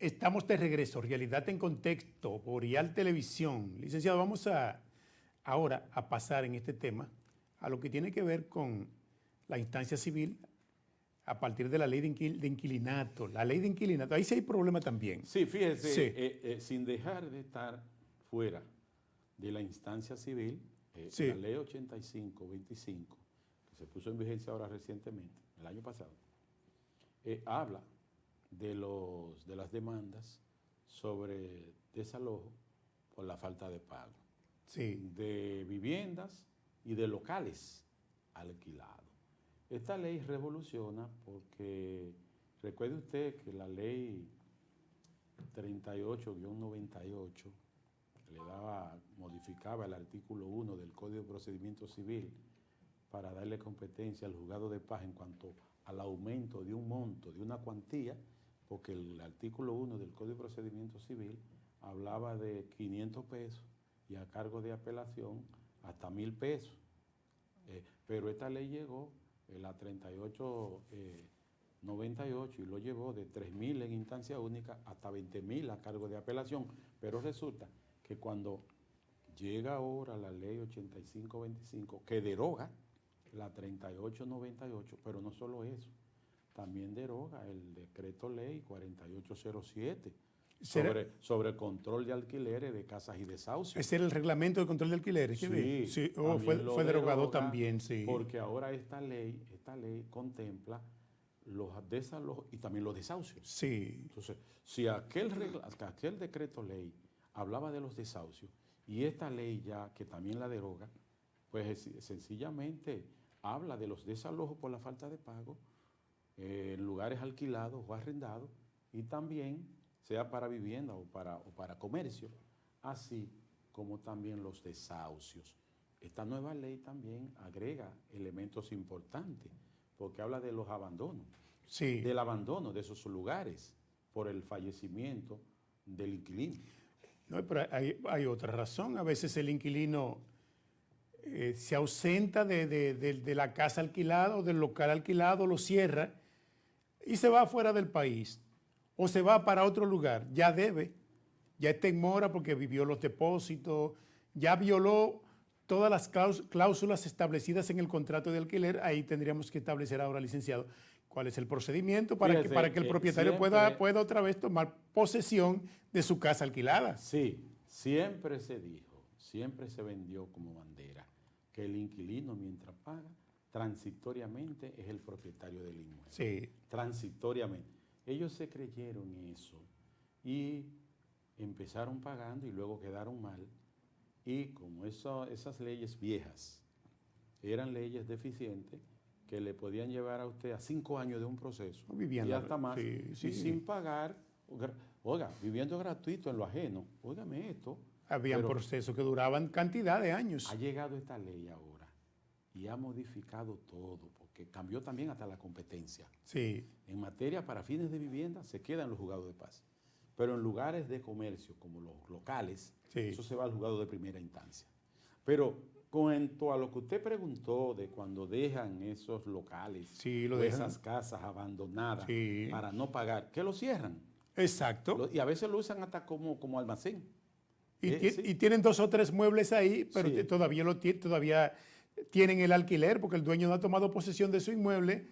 Estamos de regreso, Realidad en Contexto, por IAL Televisión. Licenciado, vamos ahora a pasar en este tema a lo que tiene que ver con la instancia civil a partir de la ley de inquilinato. La ley de inquilinato, ahí sí hay problema también. Sí, fíjese, Sí. sin dejar de estar fuera de la instancia civil, Sí. la ley 85-25, que se puso en vigencia ahora recientemente, el año pasado, habla de las demandas sobre desalojo por la falta de pago Sí. de viviendas y de locales alquilados. Esta ley revoluciona porque recuerde usted que la ley 38-98 modificaba el artículo 1 del Código de Procedimiento Civil para darle competencia al juzgado de paz en cuanto al aumento de un monto, de una cuantía, porque el artículo 1 del Código de Procedimiento Civil hablaba de 500 pesos y a cargo de apelación hasta 1,000 pesos. Pero esta ley llegó, la 38-98, y lo llevó de 3,000 en instancia única hasta 20,000 a cargo de apelación. Pero resulta que cuando llega ahora la ley 85-25, que deroga la 38-98, pero no solo eso, también deroga el decreto ley 4807 sobre el control de alquileres de casas y desahucios. Ese era el reglamento de control de alquileres. Sí, sí. Oh, fue derogado también, sí. Porque ahora esta ley contempla los desalojos y también los desahucios. Sí. Entonces, si aquel decreto ley hablaba de los desahucios y esta ley ya, que también la deroga, pues sencillamente habla de los desalojos por la falta de pago en lugares alquilados o arrendados, y también sea para vivienda o para comercio, así como también los desahucios. Esta nueva ley también agrega elementos importantes, porque habla de los abandonos, Sí. del abandono de esos lugares por el fallecimiento del inquilino. No, pero hay otra razón. A veces el inquilino se ausenta de la casa alquilada o del local alquilado, lo cierra y se va fuera del país o se va para otro lugar. Ya debe, ya está en mora porque vivió los depósitos, ya violó todas las cláusulas establecidas en el contrato de alquiler. Ahí tendríamos que establecer ahora, licenciado, cuál es el procedimiento para que el propietario pueda otra vez tomar posesión de su casa alquilada. Sí, siempre se dijo, siempre se vendió como bandera que el inquilino, mientras paga, transitoriamente es el propietario del inmueble. Sí. Transitoriamente. Ellos se creyeron eso y empezaron pagando y luego quedaron mal. Y como esas leyes viejas eran leyes deficientes que le podían llevar a usted a 5 años de un proceso Viviendo, y hasta más, sí. y sin pagar, oiga, viviendo gratuito en lo ajeno. Óigame esto. Habían procesos que duraban cantidad de años. Ha llegado esta ley ahora y ha modificado todo, porque cambió también hasta la competencia. Sí. En materia para fines de vivienda se quedan los juzgados de paz, pero en lugares de comercio como los locales, sí, eso se va al juzgado de primera instancia. Pero cuanto a lo que usted preguntó de cuando dejan esos locales, sí, o esas casas abandonadas, sí, para no pagar, ¿qué lo cierran? Exacto. Y a veces lo usan hasta como almacén. Y tienen 2 o 3 muebles ahí, pero sí, todavía tienen el alquiler porque el dueño no ha tomado posesión de su inmueble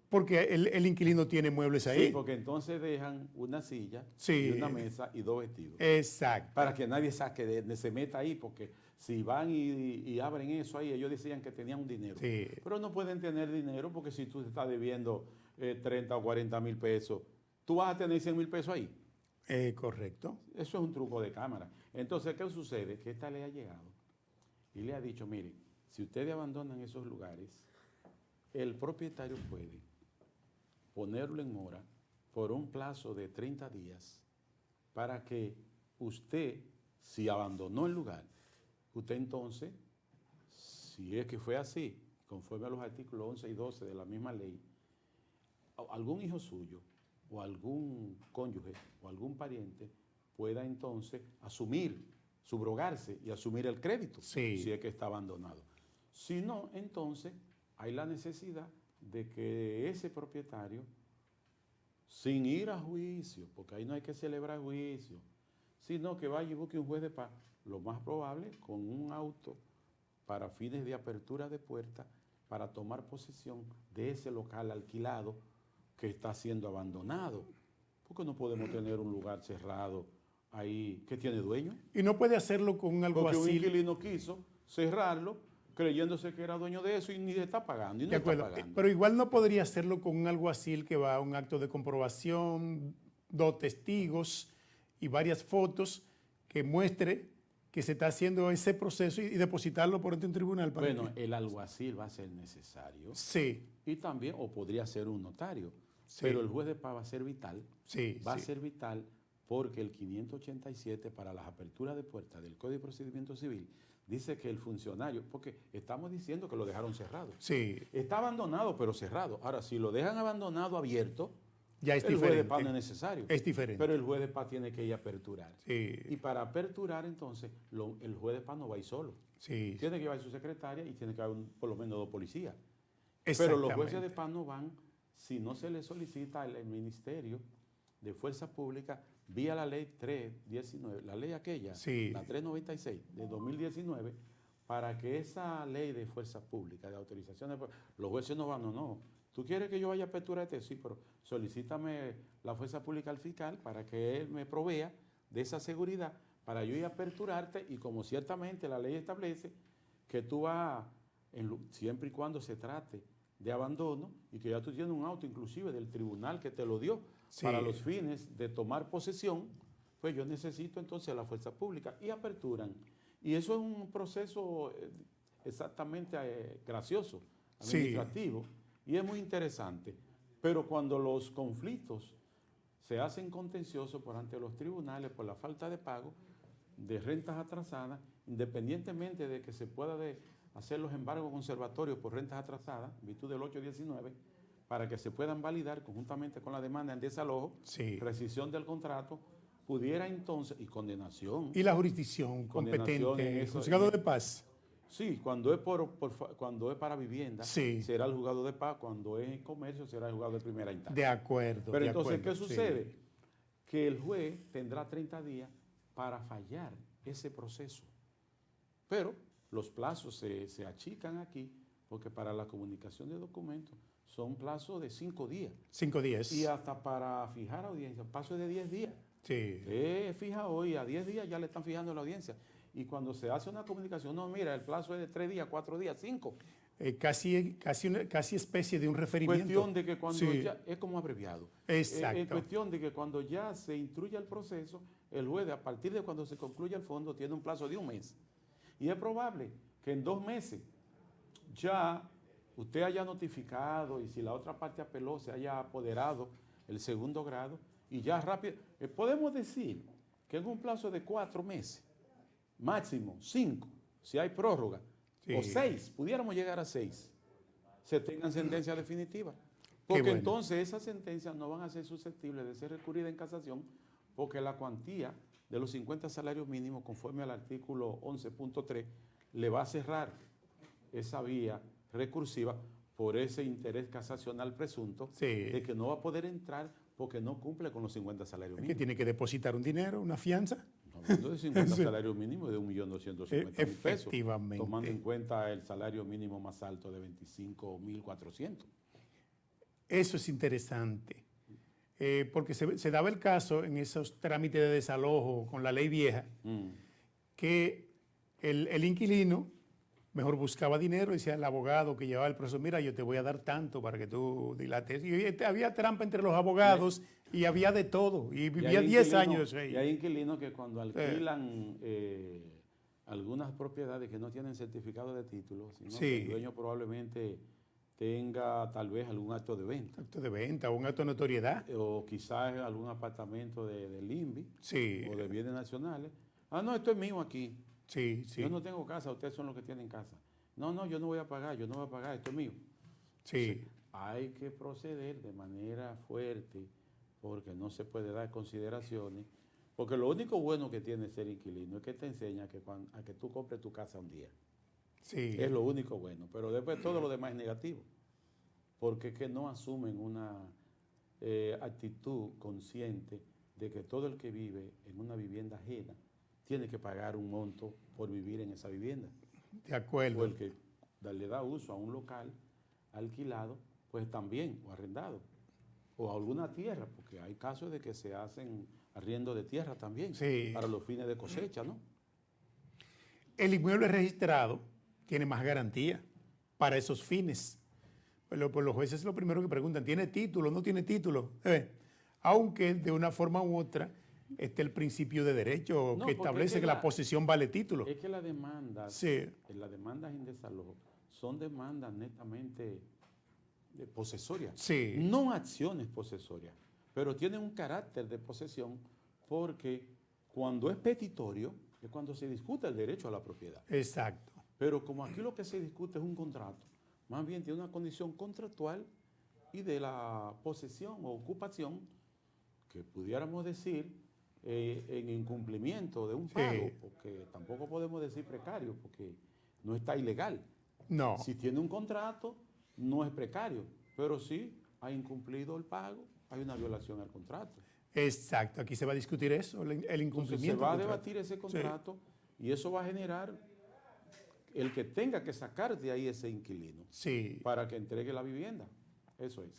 porque el inquilino tiene muebles ahí. Sí, porque entonces dejan una silla, sí, y una mesa y 2 vestidos. Exacto. Para que nadie se meta ahí, porque si van y abren eso ahí, ellos decían que tenían un dinero. Sí. Pero no pueden tener dinero porque si tú estás debiendo 30 o 40 mil pesos, tú vas a tener 100 mil pesos ahí. Correcto. Eso es un truco de cámara. Entonces, ¿qué sucede? Que esta ley ha llegado y le ha dicho, mire, si ustedes abandonan esos lugares, el propietario puede ponerlo en mora por un plazo de 30 días para que usted, si abandonó el lugar, usted entonces, si es que fue así, conforme a los artículos 11 y 12 de la misma ley, algún hijo suyo o algún cónyuge o algún pariente pueda entonces subrogarse y asumir el crédito, sí, si es que está abandonado. Si no, entonces hay la necesidad de que ese propietario sin ir a juicio, porque ahí no hay que celebrar juicio, sino que vaya y busque un juez de paz, lo más probable con un auto para fines de apertura de puerta, para tomar posesión de ese local alquilado que está siendo abandonado. Porque no podemos tener un lugar cerrado ahí que tiene dueño. Y no puede hacerlo con un Porque un alguacil. inquilino quiso cerrarlo creyéndose que era dueño de eso y ni le está pagando. Y no De está acuerdo, pagando. pero igual no podría hacerlo con un alguacil que va a un acto de comprobación, 2 testigos y varias fotos que muestre que se está haciendo ese proceso y depositarlo por ante un tribunal. Para Bueno, que... el alguacil va a ser necesario. Sí, Y también, o podría ser un notario. Sí. Pero el juez de paz va a ser vital. sí, Va a sí. ser vital porque el 587 para las aperturas de puertas del Código de Procedimiento Civil dice que el funcionario, porque estamos diciendo que lo dejaron cerrado. Sí, Está abandonado, pero cerrado. Ahora, si lo dejan abandonado abierto, ya es el juez de diferente. paz no es necesario. Es diferente. Pero el juez de paz tiene que ir a aperturar. Sí, Y para aperturar, entonces, el juez de paz no va a ir solo. sí. Tiene que llevar a su secretaria y tiene que haber por lo menos 2 policías. Pero los jueces de Exactamente. paz no van si no se les solicita al Ministerio de Fuerza Pública vía la ley 319, la ley aquella, Sí. la 396 de 2019, para que esa ley de Fuerza Pública, de autorización, los jueces no van, no. ¿Tú quieres que yo vaya a aperturar este? Sí, pero solicítame la Fuerza Pública al fiscal para que él me provea de esa seguridad para yo ir a aperturarte y como ciertamente la ley establece que tú vas, siempre y cuando se trate de abandono y que ya tú tienes un auto inclusive del tribunal que te lo dio Sí. para los fines de tomar posesión, pues yo necesito entonces la fuerza pública y aperturan. Y eso es un proceso exactamente gracioso, Sí. administrativo, y es muy interesante. Pero cuando los conflictos se hacen contenciosos por ante los tribunales por la falta de pago de rentas atrasadas, independientemente de que se pueda hacer los embargos conservatorios por rentas atrasadas, en virtud del 819, para que se puedan validar conjuntamente con la demanda en desalojo, Sí. rescisión del contrato, pudiera entonces, y condenación. Y la jurisdicción Condenación competente, en el eso, juzgado de paz. Sí, cuando es, cuando es para vivienda, Sí. será el juzgado de paz, cuando es en comercio, será el juzgado de primera instancia. De acuerdo. Pero de entonces, acuerdo, ¿qué sí. sucede? Que el juez tendrá 30 días para fallar ese proceso. Pero los plazos se achican aquí, porque para la comunicación de documentos son plazos de 5 días. 5 días. Y hasta para fijar audiencia, paso de 10 días. Sí. Fija hoy, a 10 días ya le están fijando la audiencia. Y cuando se hace una comunicación, no, mira, el plazo es de 3 días, 4 días, 5. Casi especie de un referimiento. Cuestión de que cuando Sí. ya, es como abreviado. Exacto. Es cuestión de que cuando ya se instruya el proceso, el juez, a partir de cuando se concluya el fondo, tiene un plazo de 1 mes. Y es probable que en 2 meses ya usted haya notificado y si la otra parte apeló, se haya apoderado el segundo grado y ya rápido. Podemos decir que en un plazo de 4 meses, máximo 5, si hay prórroga, Sí. o 6, pudiéramos llegar a 6, se tengan sentencia definitiva. Qué Porque bueno. entonces esas sentencias no van a ser susceptibles de ser recurridas en casación, porque la cuantía de los 50 salarios mínimos, conforme al artículo 11.3, le va a cerrar esa vía recursiva por ese interés casacional presunto Sí. de que no va a poder entrar porque no cumple con los 50 salarios Que mínimos. tiene que depositar un dinero, una fianza. Hablando de 50 Sí. salarios mínimos de 1.250.000 pesos, Efectivamente. tomando en cuenta el salario mínimo más alto de 25.400. Eso es interesante. Porque se daba el caso en esos trámites de desalojo con la ley vieja, que el inquilino mejor buscaba dinero y decía al abogado que llevaba el proceso, mira, yo te voy a dar tanto para que tú dilates. Y había trampa entre los abogados y había de todo. Y vivía 10 años ahí. Y hay inquilinos que cuando alquilan algunas propiedades que no tienen certificado de título, sino Sí. que el dueño probablemente tenga tal vez algún acto de venta, Acto de venta o un acto de notoriedad. o quizás algún apartamento del INVI Sí, o de bienes nacionales. Ah, no, esto es mío aquí. sí, sí. Yo no tengo casa, ustedes son los que tienen casa. No, yo no voy a pagar, esto es mío. Sí, Hay que proceder de manera fuerte porque no se puede dar consideraciones, porque lo único bueno que tiene ser inquilino es que te enseña a que tú compres tu casa un día. sí. Es lo único bueno, pero después todo lo demás es negativo, porque es que no asumen actitud consciente de que todo el que vive en una vivienda ajena tiene que pagar un monto por vivir en esa vivienda. De acuerdo. O el que le da uso a un local alquilado, pues también, o arrendado, o a alguna tierra, porque hay casos de que se hacen arriendo de tierra también, Sí. para los fines de cosecha, ¿no? El inmueble registrado tiene más garantía para esos fines. Pues los jueces lo primero que preguntan, ¿tiene título? ¿No tiene título? Aunque de una forma u otra esté el principio de derecho No, que porque establece es que que la la- posesión vale título. Es que las demandas, Sí. las demandas en desalojo son demandas netamente posesorias, Sí. no acciones posesorias, pero tienen un carácter de posesión porque cuando es petitorio es cuando se discute el derecho a la propiedad. Exacto. Pero como aquí lo que se discute es un contrato, más bien tiene una condición contractual y de la posesión o ocupación, que pudiéramos decir en incumplimiento de un pago, Sí. porque tampoco podemos decir precario, porque no está ilegal. No. Si tiene un contrato, no es precario, pero si ha incumplido el pago, hay una violación al contrato. Exacto. Aquí se va a discutir eso, el Entonces incumplimiento. se va a del contrato. debatir ese contrato y eso va a generar el que tenga que sacar de ahí ese inquilino Sí. para que entregue la vivienda. Eso es.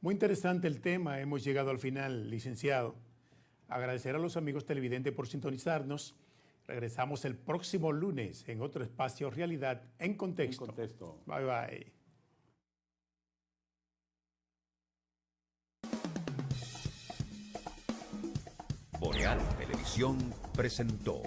Muy interesante el tema. Hemos llegado al final, licenciado. Agradecer a los amigos televidentes por sintonizarnos. Regresamos el próximo lunes en otro espacio Realidad en Contexto. En contexto. Bye bye. Boreal Televisión presentó